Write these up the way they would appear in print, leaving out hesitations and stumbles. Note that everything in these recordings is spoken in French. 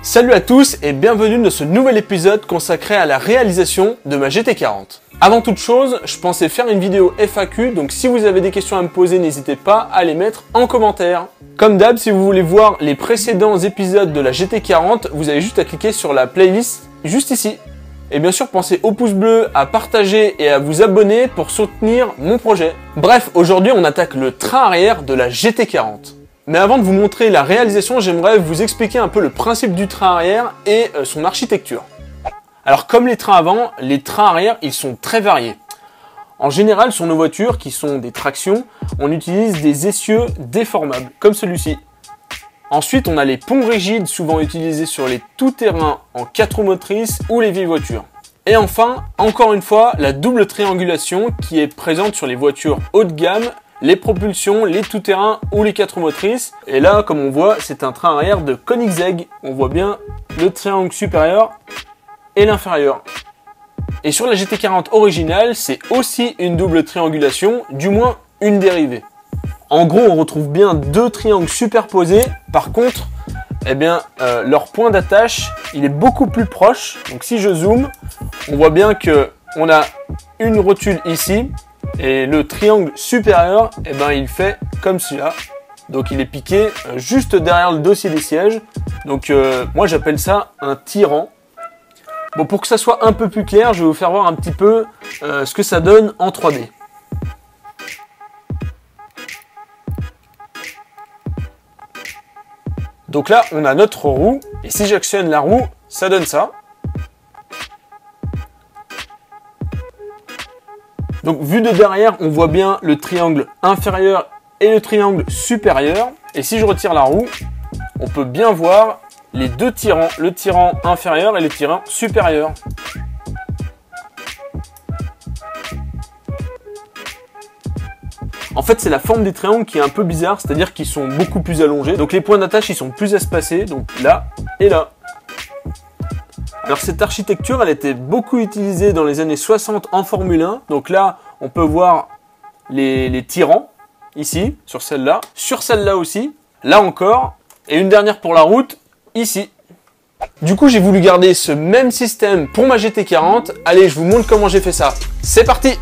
Salut à tous et bienvenue dans ce nouvel épisode consacré à la réalisation de ma GT40. Avant toute chose, je pensais faire une vidéo FAQ, donc si vous avez des questions à me poser, n'hésitez pas à les mettre en commentaire. Comme d'hab, si vous voulez voir les précédents épisodes de la GT40, vous avez juste à cliquer sur la playlist juste ici. Et bien sûr, pensez au pouce bleu, à partager et à vous abonner pour soutenir mon projet. Bref, aujourd'hui on attaque le train arrière de la GT40. Mais avant de vous montrer la réalisation, j'aimerais vous expliquer un peu le principe du train arrière et son architecture. Alors comme les trains avant, les trains arrière, ils sont très variés. En général, sur nos voitures, qui sont des tractions, on utilise des essieux déformables, comme celui-ci. Ensuite, on a les ponts rigides, souvent utilisés sur les tout-terrains en 4 roues motrices ou les vieilles voitures. Et enfin, encore une fois, la double triangulation qui est présente sur les voitures haut de gamme, les propulsions, les tout-terrains ou les 4 roues motrices. Et là, comme on voit, c'est un train arrière de Koenigsegg. On voit bien le triangle supérieur et l'inférieur. Et sur la GT40 originale, c'est aussi une double triangulation, du moins une dérivée. En gros, on retrouve bien deux triangles superposés. Par contre, leur point d'attache, il est beaucoup plus proche. Donc si je zoome, on voit bien que on a une rotule ici. Et le triangle supérieur, il fait comme celui-là. Donc il est piqué juste derrière le dossier des sièges. Donc moi j'appelle ça un tirant. Bon, pour que ça soit un peu plus clair, je vais vous faire voir un petit peu ce que ça donne en 3D. Donc là, on a notre roue. Et si j'actionne la roue, ça donne ça. Donc vu de derrière, on voit bien le triangle inférieur et le triangle supérieur. Et si je retire la roue, on peut bien voir les deux tirants, le tirant inférieur et le tirant supérieur. En fait, c'est la forme des triangles qui est un peu bizarre, c'est-à-dire qu'ils sont beaucoup plus allongés. Donc les points d'attache, ils sont plus espacés, donc là et là. Alors cette architecture, elle était beaucoup utilisée dans les années 60 en Formule 1. Donc là, on peut voir les tirants, ici, sur celle-là. Sur celle-là aussi, là encore. Et une dernière pour la route, ici. Du coup, j'ai voulu garder ce même système pour ma GT40. Allez, je vous montre comment j'ai fait ça. C'est parti!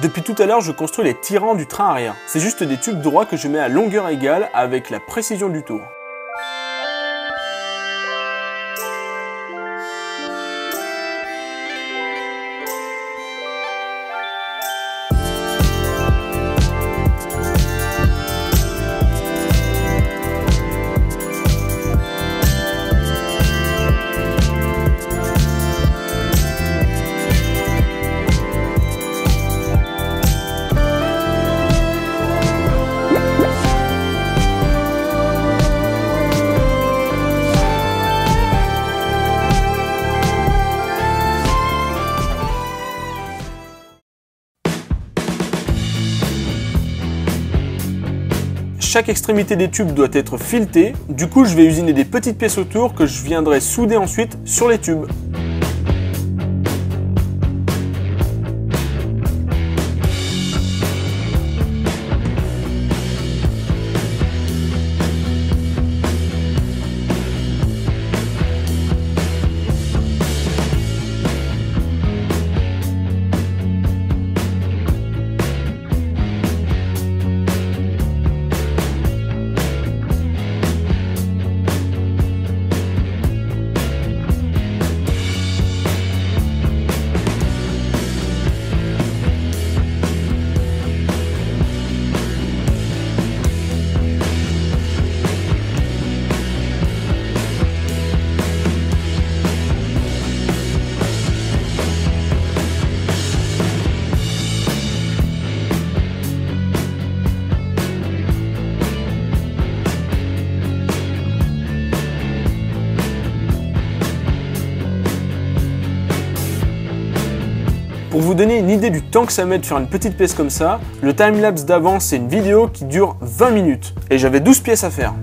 Depuis tout à l'heure, je construis les tirants du train arrière. C'est juste des tubes droits que je mets à longueur égale avec la précision du tour. chaque extrémité des tubes doit être filetée, du coup je vais usiner des petites pièces autour que je viendrai souder ensuite sur les tubes. Pour vous donner une idée du temps que ça met de faire une petite pièce comme ça, le timelapse d'avant c'est une vidéo qui dure 20 minutes et j'avais 12 pièces à faire.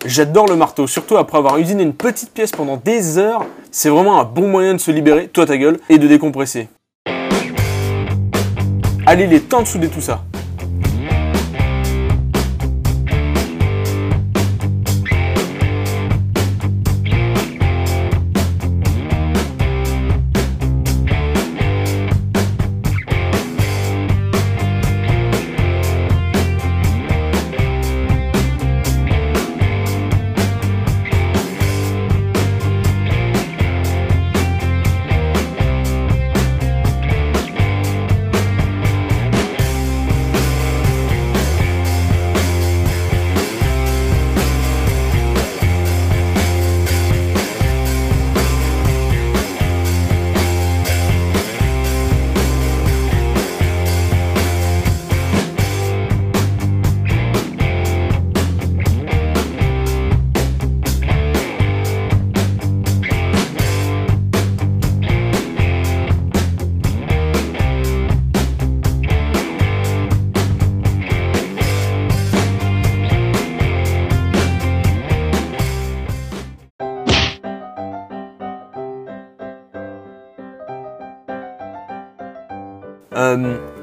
J'adore le marteau, surtout après avoir usiné une petite pièce pendant des heures, c'est vraiment un bon moyen de se libérer, toi ta gueule, et de décompresser. Allez, il est temps de souder tout ça.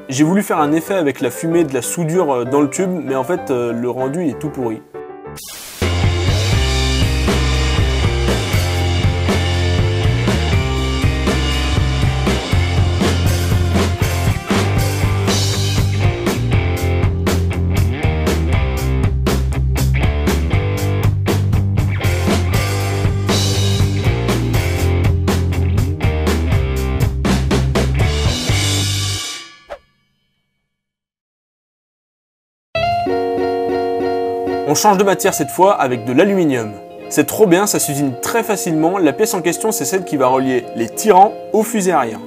J'ai voulu faire un effet avec la fumée de la soudure dans le tube, mais en fait le rendu est tout pourri. On change de matière cette fois avec de l'aluminium. C'est trop bien, ça s'usine très facilement. La pièce en question, c'est celle qui va relier les tirants aux fusées arrière.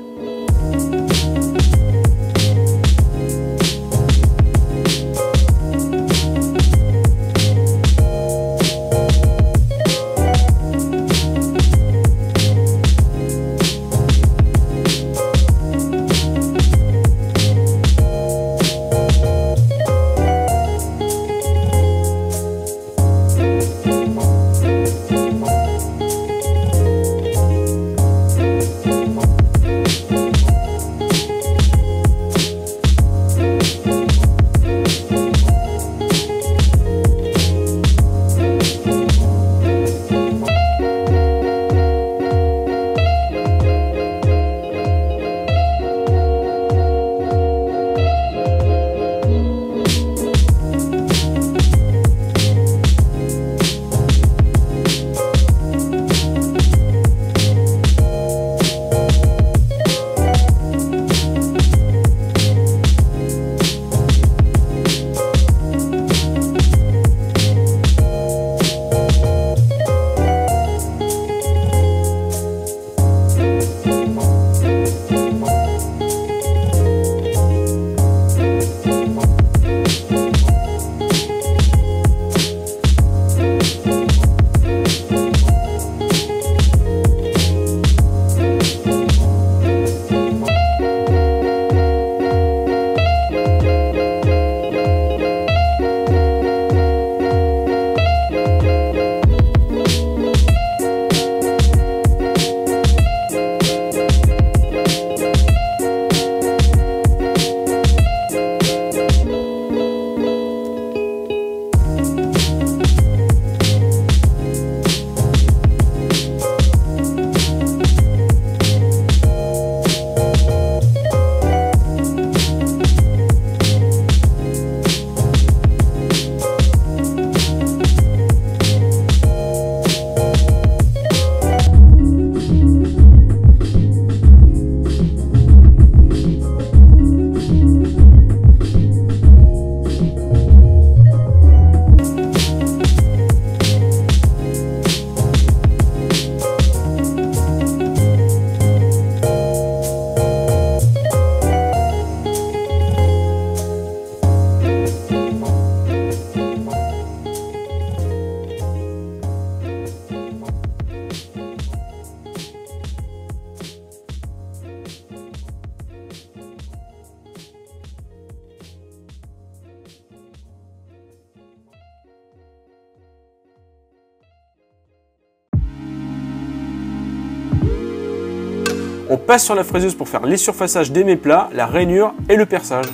on passe sur la fraiseuse pour faire les surfaçages des mets plats, la rainure et le perçage.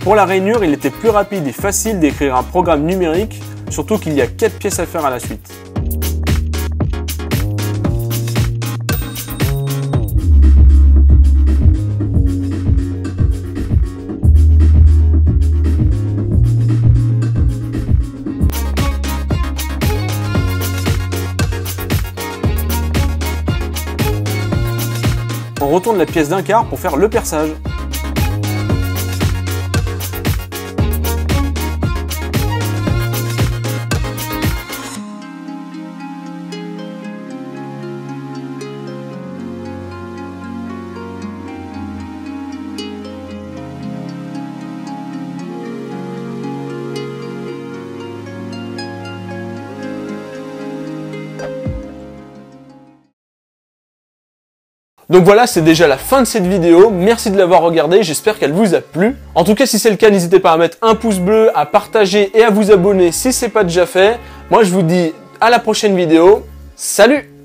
Pour la rainure, il était plus rapide et facile d'écrire un programme numérique, surtout qu'il y a 4 pièces à faire à la suite. On retourne la pièce d'un quart pour faire le perçage. Donc voilà, c'est déjà la fin de cette vidéo. Merci de l'avoir regardée, j'espère qu'elle vous a plu. En tout cas, si c'est le cas, n'hésitez pas à mettre un pouce bleu, à partager et à vous abonner si ce n'est pas déjà fait. Moi, je vous dis à la prochaine vidéo. Salut!